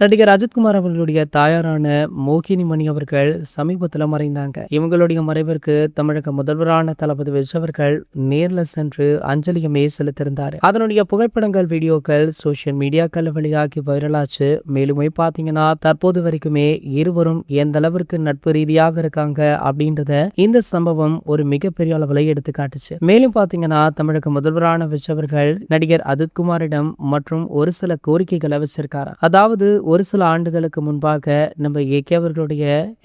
நடிகர் அஜித்குமார் அவர்களுடைய தாயாரான மோகினி மணி அவர்கள் சமீபத்தில் மறைந்தாங்க. இவங்களுடைய மறைவிற்கு தமிழக முதல்வரான தளபதி விஜய் அவர்கள் நேர்ல சென்று அஞ்சலியுமே செலுத்திருந்தார். அதனுடைய புகைப்படங்கள், வீடியோக்கள் சோசியல் மீடியாக்கள் வழியாகி வைரலாச்சு. மேலுமே பாத்தீங்கன்னா தற்போது வரைக்குமே இருவரும் எந்த அளவிற்கு நட்பு ரீதியாக இருக்காங்க அப்படின்றத இந்த சம்பவம் ஒரு மிகப்பெரிய அளவில் எடுத்து காட்டுச்சு. மேலும் பாத்தீங்கன்னா தமிழக முதல்வரான விஜய் அவர்கள் நடிகர் அஜித்குமாரிடம் மற்றும் ஒரு சில கோரிக்கைகளை வச்சிருக்காரு. அதாவது ஒரு சில ஆண்டுகளுக்கு முன்பாக நம்ம ஏகே அவர்களுடைய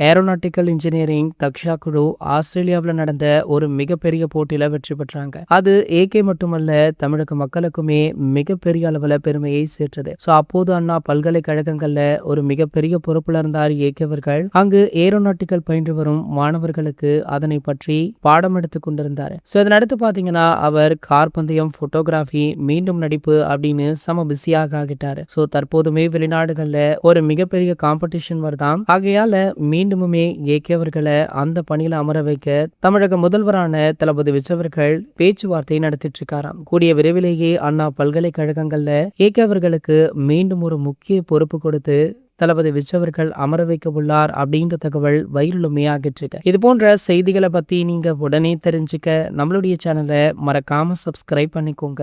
ஏரோநாட்டிக்கல் இன்ஜினியரிங் தக்ஷா குழு ஆஸ்திரேலியாவில் நடந்த ஒரு மிகப்பெரிய போட்டியில வெற்றி பெற்றாங்க. அது ஏகே மட்டுமல்ல, தமிழக மக்களுக்குமே மிகப்பெரிய அளவுல பெருமையை சேர்த்தது. அப்போது அண்ணா பல்கலைக்கழகங்கள்ல ஒரு மிகப்பெரிய பொறுப்புல இருந்தார் ஏகே அவர்கள். அங்கு ஏரோநாட்டிக்கல் பயின்று வரும் மாணவர்களுக்கு அதனை பற்றி பாடம் எடுத்துக் கொண்டிருந்தார். இதனடுத்து பாத்தீங்கன்னா அவர் கார் பந்தயம், போட்டோகிராஃபி, மீண்டும் நடிப்பு அப்படின்னு சம பிஸியாக ஆகிட்டாரு. தற்போதுமே வெளிநாடுகள்ல ஒரு மிகப்பெரிய காம்படிஷன் வருதாம். ஆகையால மீண்டுமே ஏகே அவர்களை அந்த பணியில அமர வைக்க தமிழக முதல்வரான தளபதி விஜய் அவர்கள் பேச்சுவார்த்தை நடத்திட்டு இருக்காராம். கூடிய விரைவிலேயே அண்ணா பல்கலைக்கழகங்கள்ல ஏகே அவர்களுக்கு மீண்டும் ஒரு முக்கிய பொறுப்பு கொடுத்து தளபதி விஜய் அவர்கள் அமர வைக்க உள்ளார் அப்படின்ற தகவல் வைரலுமே ஆகிட்டு இருக்கு. இது போன்ற செய்திகளை பத்தி நீங்க உடனே தெரிஞ்சுக்க நம்மளுடைய சேனலை மறக்காம சப்ஸ்கிரைப் பண்ணிக்கோங்க.